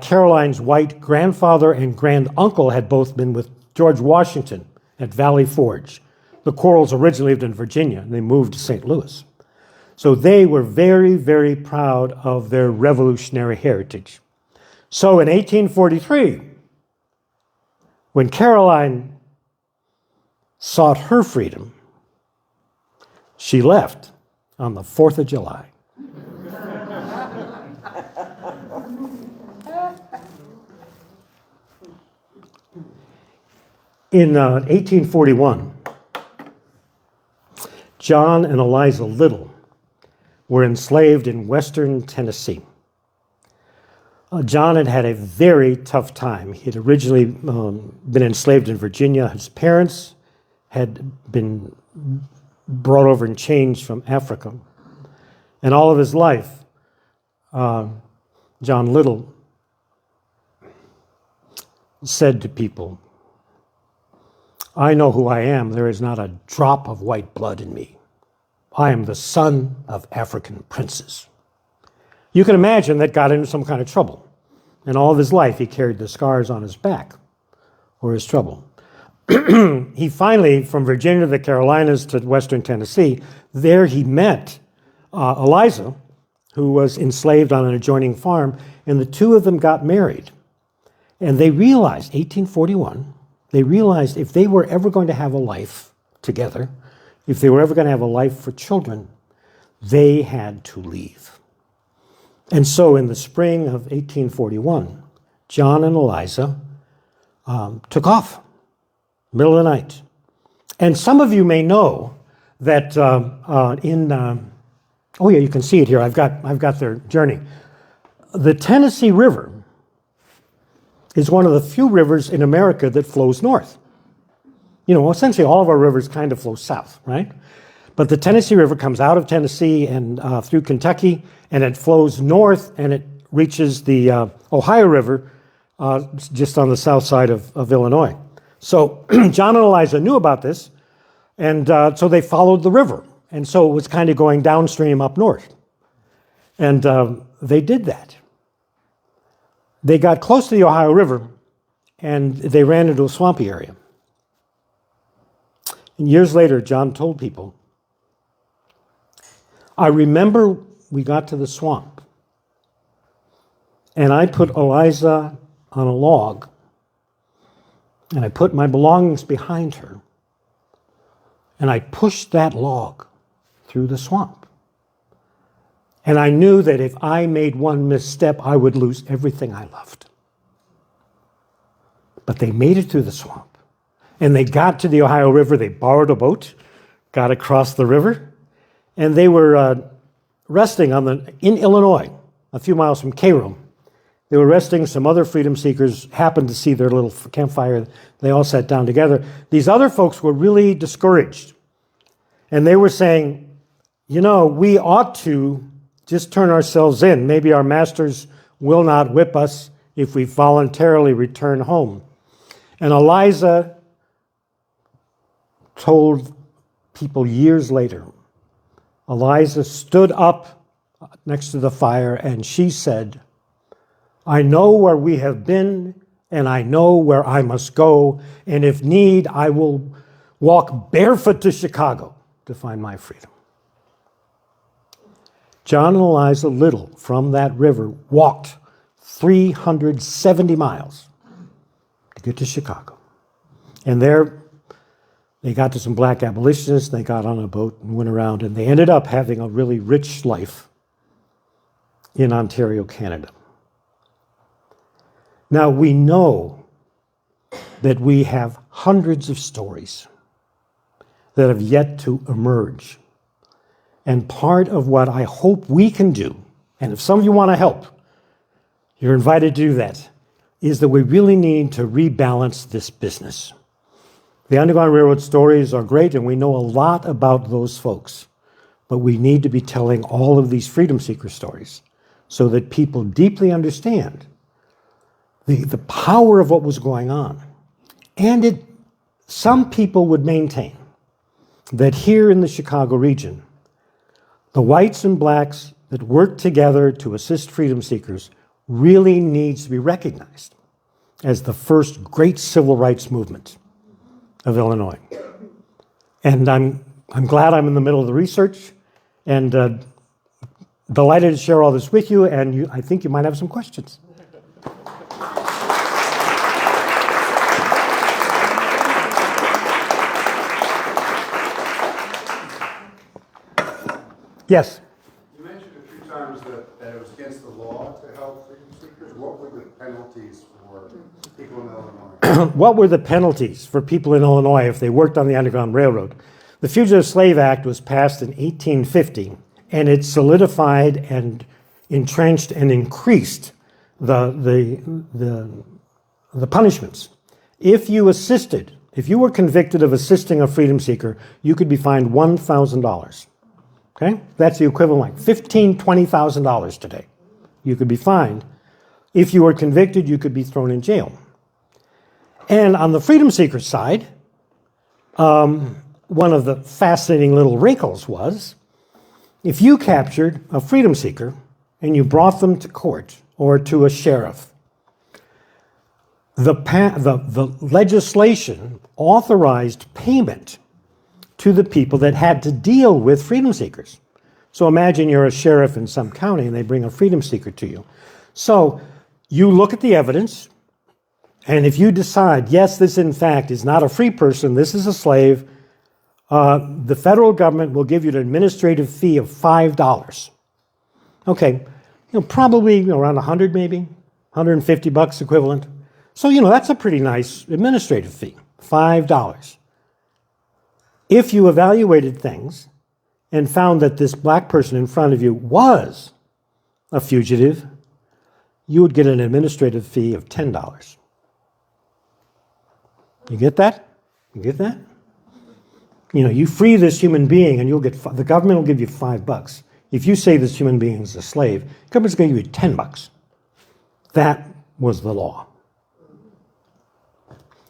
Caroline's white grandfather and granduncle had both been with George Washington at Valley Forge. The Quarles originally lived in Virginia, and they moved to St. Louis. So they were very, very proud of their revolutionary heritage. So in 1843, when Caroline sought her freedom, she left on the 4th of July. In 1841, John and Eliza Little were enslaved in western Tennessee. John had had a very tough time. He had originally been enslaved in Virginia. His parents had been brought over and changed from Africa. And all of his life, John Little said to people, "I know who I am. There is not a drop of white blood in me. I am the son of African princes." You can imagine that got him into some kind of trouble. And all of his life, he carried the scars on his back or his trouble. He finally, from Virginia to the Carolinas to western Tennessee, there he met Eliza, who was enslaved on an adjoining farm, and the two of them got married. And they realized, 1841, they realized if they were ever going to have a life together, if they were ever going to have a life for children, they had to leave. And so in the spring of 1841, John and Eliza took off, middle of the night. And some of you may know that oh yeah, you can see it here. I've got their journey. The Tennessee River is one of the few rivers in America that flows north. You know, essentially all of our rivers kind of flow south, right? But the Tennessee River comes out of Tennessee and through Kentucky, and it flows north, and it reaches the Ohio River just on the south side of Illinois. So John and Eliza knew about this, and so they followed the river. And so it was kind of going downstream up north. And they did that. They got close to the Ohio River, and they ran into a swampy area. And years later, John told people, "I remember we got to the swamp, and I put Eliza on a log, and I put my belongings behind her, and I pushed that log through the swamp. And I knew that if I made one misstep, I would lose everything I loved." But they made it through the swamp, and they got to the Ohio River. They borrowed a boat, got across the river, and they were resting in Illinois, a few miles from Cairo. They were resting. Some other freedom seekers happened to see their little campfire. They all sat down together. These other folks were really discouraged. And they were saying, you know, we ought to just turn ourselves in. Maybe our masters will not whip us if we voluntarily return home. And Eliza told people years later, Eliza stood up next to the fire and she said, "I know where we have been and I know where I must go, and if need, I will walk barefoot to Chicago to find my freedom." John and Eliza Little from that river walked 370 miles to get to Chicago. And there they got to some black abolitionists, they got on a boat and went around, and they ended up having a really rich life in Ontario, Canada. Now we know that we have hundreds of stories that have yet to emerge. And part of what I hope we can do, and if some of you want to help, you're invited to do that, is that we really need to rebalance this business. The Underground Railroad stories are great, and we know a lot about those folks. But we need to be telling all of these freedom seeker stories so that people deeply understand the power of what was going on. And some people would maintain that here in the Chicago region, the whites and blacks that worked together to assist freedom seekers really needs to be recognized as the first great civil rights movement of Illinois. And I'm glad I'm in the middle of the research, and delighted to share all this with you, and I think you might have some questions. Yes? You mentioned a few times that it was against the law to help freedom seekers. What were the penalties for people in Illinois? What were the penalties for people in Illinois if they worked on the Underground Railroad? The Fugitive Slave Act was passed in 1850, and it solidified and entrenched and increased the punishments. If you were convicted of assisting a freedom seeker, you could be fined $1,000. Okay? That's the equivalent like $15,000, $20,000 today. You could be fined. If you were convicted, you could be thrown in jail. And on the freedom seeker side, one of the fascinating little wrinkles was if you captured a freedom seeker and you brought them to court or to a sheriff, the legislation authorized payment to the people that had to deal with freedom seekers. So imagine you're a sheriff in some county and they bring a freedom seeker to you. So you look at the evidence, and if you decide, yes, this in fact is not a free person, this is a slave, the federal government will give you an administrative fee of $5. Okay, probably around 100 maybe, $150 equivalent. So, that's a pretty nice administrative fee, $5. If you evaluated things and found that this black person in front of you was a fugitive, you would get an administrative fee of $10. You get that? You get that? You free this human being and the government will give you $5. If you say this human being is a slave, the government's going to give you $10. That was the law.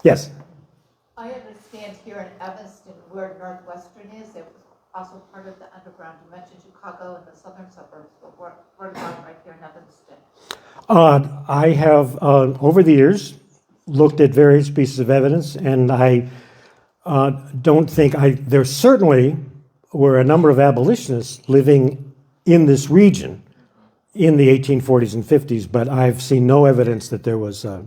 Yes? I understand here in Evanston, where Northwestern is, it was also part of the underground. You mentioned Chicago and the southern suburbs, but we're about right here in Evanston. I have, over the years, looked at various pieces of evidence, and I don't think there certainly were a number of abolitionists living in this region in the 1840s and 50s, but I've seen no evidence that there was a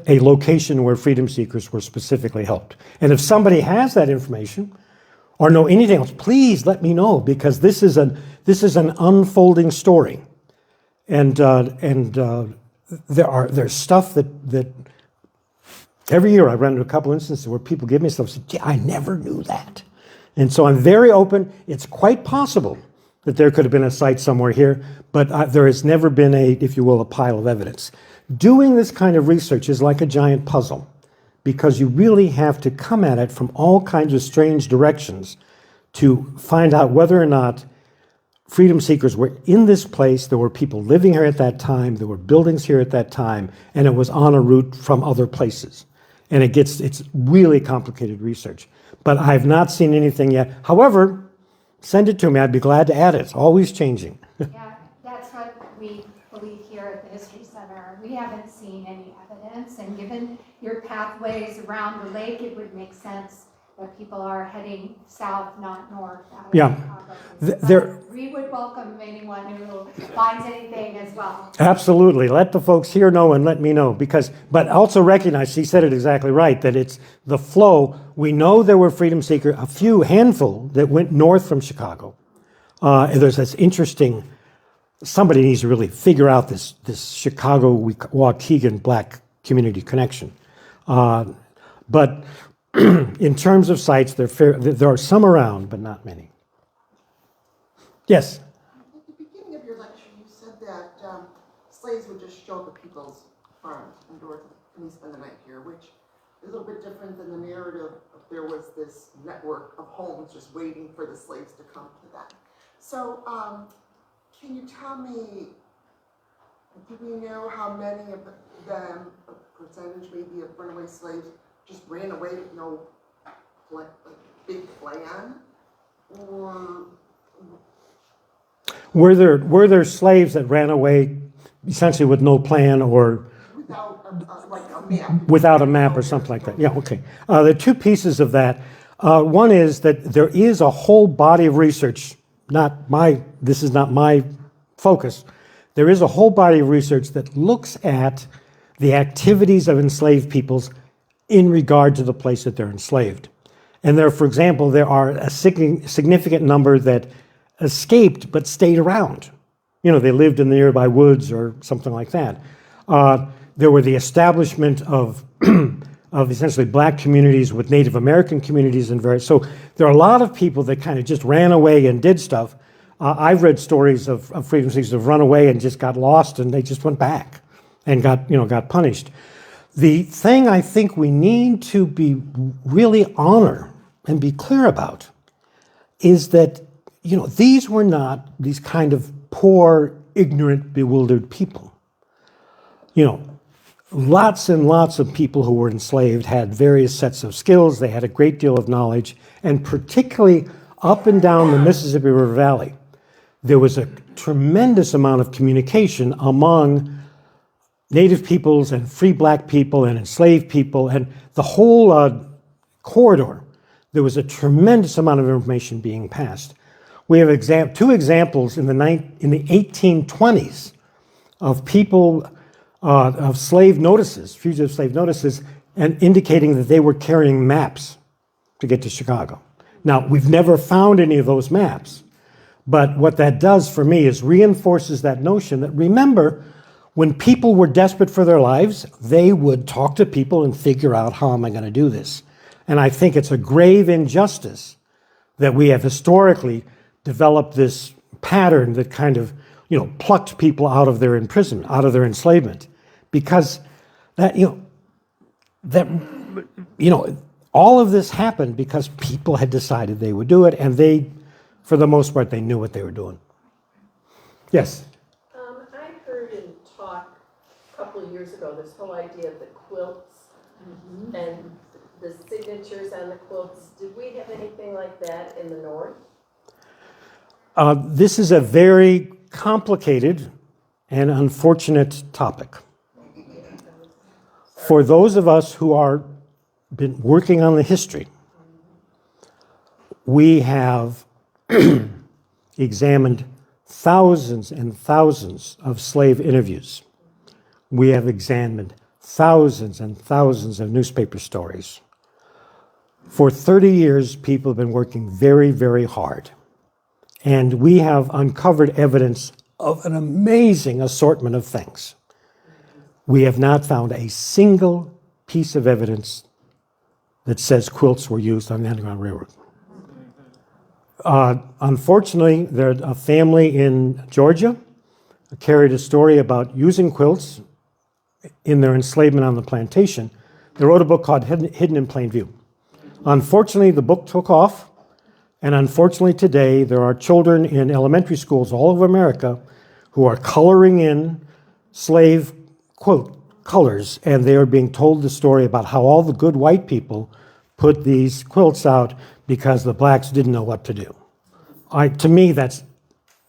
location where freedom seekers were specifically helped. And if somebody has that information or know anything else, please let me know, because this is an unfolding story, and there's stuff that every year I run into a couple instances where people give me stuff and say, "Gee, I never knew that." And so I'm very open. It's quite possible that there could have been a site somewhere here, but there has never been if you will, a pile of evidence. Doing this kind of research is like a giant puzzle, because you really have to come at it from all kinds of strange directions to find out whether or not freedom seekers were in this place, there were people living here at that time, there were buildings here at that time, and it was on a route from other places. And it's really complicated research. But I've not seen anything yet. However, send it to me. I'd be glad to add it. It's always changing. Yeah, that's what we believe here at the History Center. We haven't seen any evidence, and given your pathways around the lake, it would make sense that people are heading south, not north, out of Yeah. Chicago. There, We would welcome anyone who finds anything as well. absolutely. Let the folks here know and let me know but also recognize, she said it exactly right, that it's the flow. We know there were freedom seekers, handful that went north from Chicago. And there's this interesting, somebody needs to really figure out this Chicago-Waukegan black community connection. But in terms of sites, there are some around, but not many. Yes? At the beginning of your lecture, you said that slaves would just show up at people's farms and doors and you spend the night here, which is a little bit different than the narrative of there was this network of homes just waiting for the slaves to come to them. So can you tell me, do we know how many of them, a percentage maybe of runaway slaves, just ran away with no big plan? Or Were there slaves that ran away essentially with no plan or without a map? without a map or something like that? Yeah, okay. There are two pieces of that. One is that there is a whole body of research, this is not my focus. There is a whole body of research that looks at the activities of enslaved peoples in regard to the place that they're enslaved. And there, for example, there are a significant number that escaped but stayed around. They lived in the nearby woods or something like that. There were the establishment of essentially black communities with Native American communities and various. So there are a lot of people that kind of just ran away and did stuff. I've read stories of freedom seekers who have run away and just got lost and they just went back and got punished. The thing I think we need to be really honor and be clear about is that these were not these kind of poor, ignorant, bewildered people. Lots and lots of people who were enslaved had various sets of skills. They had a great deal of knowledge, and particularly up and down the Mississippi River Valley, there was a tremendous amount of communication among Native peoples and free black people and enslaved people and the whole corridor. There was a tremendous amount of information being passed. We have two examples in the 1820s of people, of slave notices, fugitive slave notices, and indicating that they were carrying maps to get to Chicago. Now, we've never found any of those maps, but what that does for me is reinforces that notion that, remember, when people were desperate for their lives, they would talk to people and figure out, how am I going to do this? And I think it's a grave injustice that we have historically developed this pattern that kind of, plucked people out of their imprisonment, out of their enslavement, because all of this happened because people had decided they would do it, and they, for the most part, they knew what they were doing. Yes? I heard in talk a couple of years ago this whole idea of the quilts and the signatures on the quilts. Did we have anything like that in the North? This is a very complicated and unfortunate topic. For those of us who are been working on the history, we have examined thousands and thousands of slave interviews. We have examined thousands and thousands of newspaper stories. For 30 years, people have been working very, very hard. And we have uncovered evidence of an amazing assortment of things. We have not found a single piece of evidence that says quilts were used on the Underground Railroad. Unfortunately, there's a family in Georgia carried a story about using quilts in their enslavement on the plantation. They wrote a book called Hidden in Plain View. Unfortunately, the book took off, and unfortunately today there are children in elementary schools all over America who are coloring in slave quilt colors, and they are being told the story about how all the good white people put these quilts out because the blacks didn't know what to do. To me, that's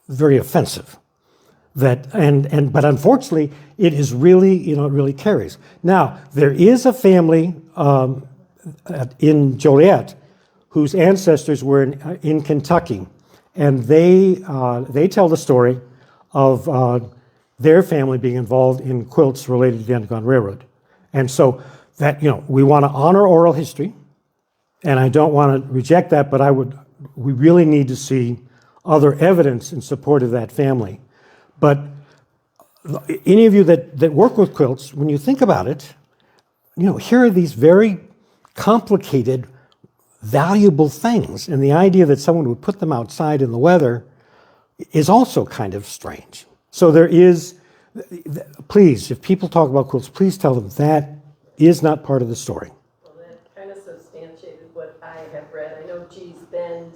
very offensive. But unfortunately, it is really, it really carries. Now, there is a family in Joliet whose ancestors were in Kentucky, and they tell the story of their family being involved in quilts related to the Underground Railroad. And so that, we want to honor oral history, and I don't want to reject that, but we really need to see other evidence in support of that family. But any of you that work with quilts, when you think about it, here are these very complicated, valuable things. And the idea that someone would put them outside in the weather is also kind of strange. So there is, please, if people talk about quilts, please tell them that is not part of the story. Well, that kind of substantiated what I have read. I know Gee's Bend,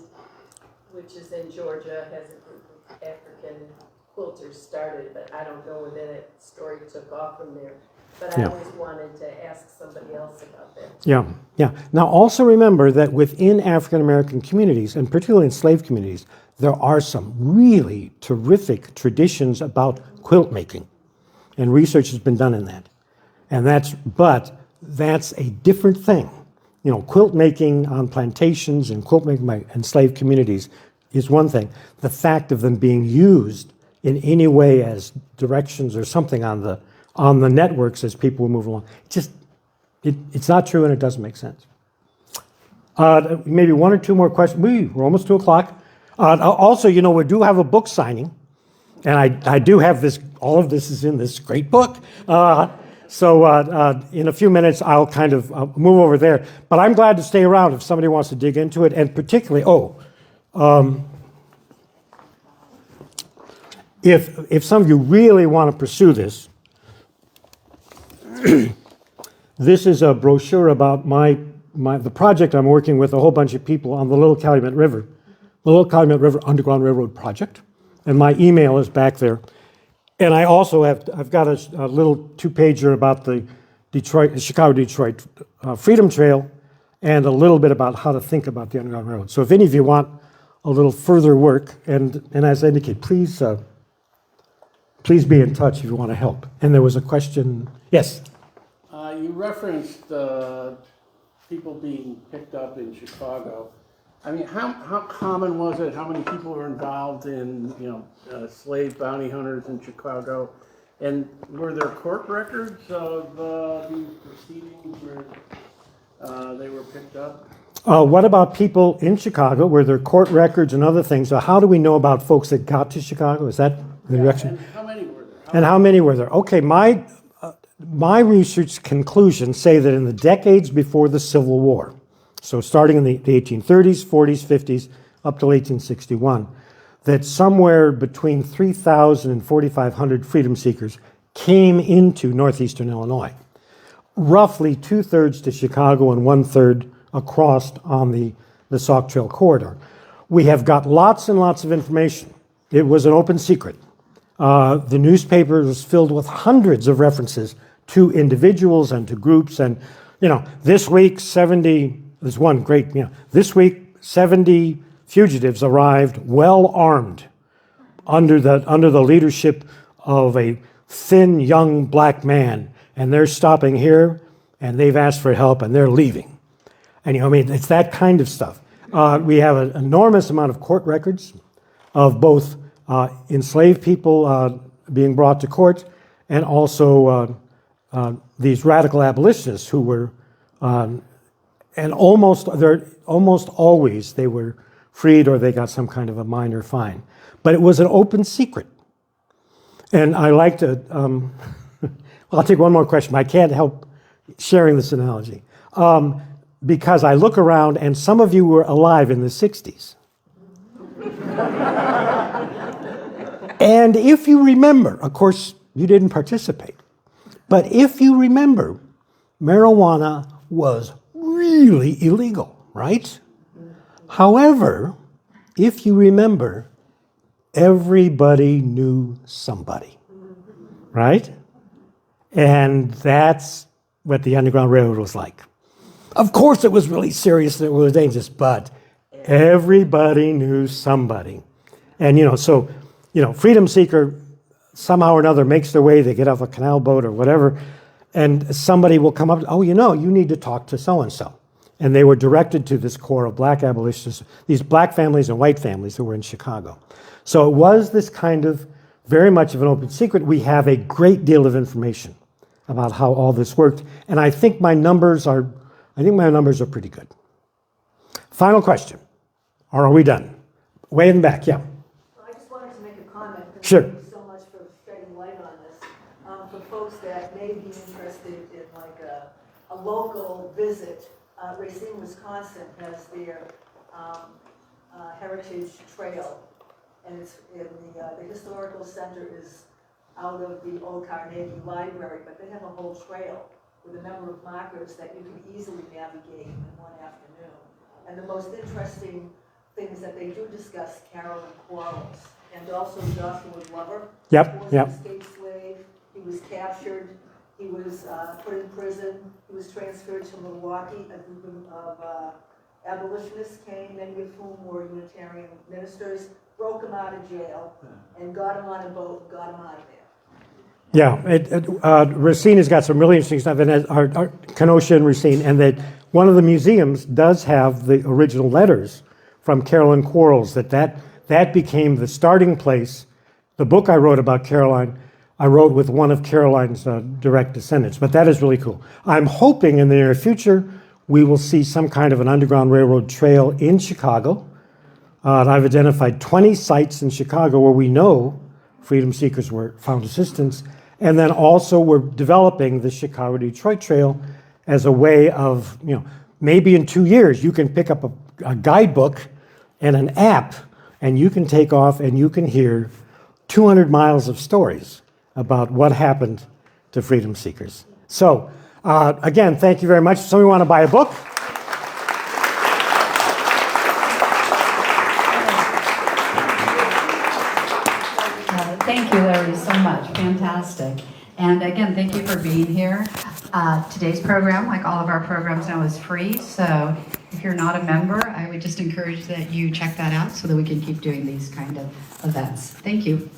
which is in Georgia, has a group of African quilters started, but I don't know when that story took off from there. But I always wanted to ask somebody else about that. Yeah. Now also remember that within African American communities, and particularly enslaved communities, there are some really terrific traditions about quilt making. And research has been done in that. But that's a different thing. Quilt making on plantations and quilt making by enslaved communities is one thing. The fact of them being used in any way as directions or something on the networks as people move along, it's not true and it doesn't make sense. Maybe one or two more questions. We're almost 2:00. Also, we do have a book signing, and I do have this. All of this is in this great book. So in a few minutes, I'll kind of move over there. But I'm glad to stay around if somebody wants to dig into it, and particularly, if some of you really want to pursue this, this is a brochure about the project I'm working with a whole bunch of people on the Little Calumet River Underground Railroad project, and my email is back there. And I also I've got a little 2-pager about the Chicago-Detroit Freedom Trail, and a little bit about how to think about the Underground Railroad. So if any of you want a little further work, and as I indicate, please be in touch if you want to help. And there was a question. Yes? You referenced people being picked up in Chicago. I mean, how common was it? How many people were involved in, slave bounty hunters in Chicago? And were there court records of these proceedings where they were picked up? What about people in Chicago? Were there court records and other things? So how do we know about folks that got to Chicago? Is that the direction? And how many were there? How many were there? Okay, my research conclusions say that in the decades before the Civil War, so starting in the 1830s, 40s, 50s, up till 1861, that somewhere between 3,000 and 4,500 freedom seekers came into Northeastern Illinois. Roughly 2/3 to Chicago and 1/3 across on the Sauk Trail corridor. We have got lots and lots of information. It was an open secret. The newspaper was filled with hundreds of references to individuals and to groups. And, this week, there's one great, this week, 70 fugitives arrived well armed under the leadership of a thin young black man. And they're stopping here and they've asked for help and they're leaving. And, it's that kind of stuff. We have an enormous amount of court records of both enslaved people being brought to court, and also these radical abolitionists who were, and almost always they were freed or they got some kind of a minor fine. But it was an open secret. And I like to, I'll take one more question. I can't help sharing this analogy. Because I look around and some of you were alive in the 60s. And if you remember, of course, you didn't participate, but if you remember, marijuana was really illegal, right? However, if you remember, everybody knew somebody, right? And that's what the Underground Railroad was like. Of course, it was really serious and it was dangerous, but everybody knew somebody. And, freedom seeker somehow or another makes their way, they get off a canal boat or whatever, and somebody will come up, you need to talk to so-and-so. and they were directed to this core of black abolitionists, these black families and white families who were in Chicago. So it was this kind of very much of an open secret. We have a great deal of information about how all this worked, and I think my numbers are pretty good. Final question, or are we done? Way in the back, yeah. Well, I just wanted to make a comment. And Sure. Thank you so much for shedding light on this. For folks that may be interested in like a local visit, Racine, Wisconsin has their heritage trail, and it's in the historical center is out of the old Carnegie Library, but they have a whole trail with a number of markers that you can easily navigate in one afternoon. And the most interesting thing is that they do discuss Carolyn Quarles and also Joshua Glover. Yep, He was yep. an escaped slave. He was captured. He was put in prison. He was transferred to Milwaukee. A group of abolitionists came, many of whom were Unitarian ministers, broke him out of jail and got him on a boat and got him out of there. Yeah, Racine has got some really interesting stuff, and our Kenosha and Racine, and that one of the museums does have the original letters from Carolyn Quarles, that became the starting place. The book I wrote about Caroline, I wrote with one of Caroline's direct descendants, but that is really cool. I'm hoping in the near future we will see some kind of an Underground Railroad trail in Chicago. I've identified 20 sites in Chicago where we know freedom seekers found assistance, and then also we're developing the Chicago-Detroit Trail as a way of, maybe in 2 years you can pick up a guidebook and an app, and you can take off and you can hear 200 miles of stories about what happened to freedom seekers. So, again, thank you very much. Somebody want to buy a book? Thank you, Larry, so much. Fantastic. And again, thank you for being here. Today's program, like all of our programs now, is free. So if you're not a member, I would just encourage that you check that out so that we can keep doing these kind of events. Thank you.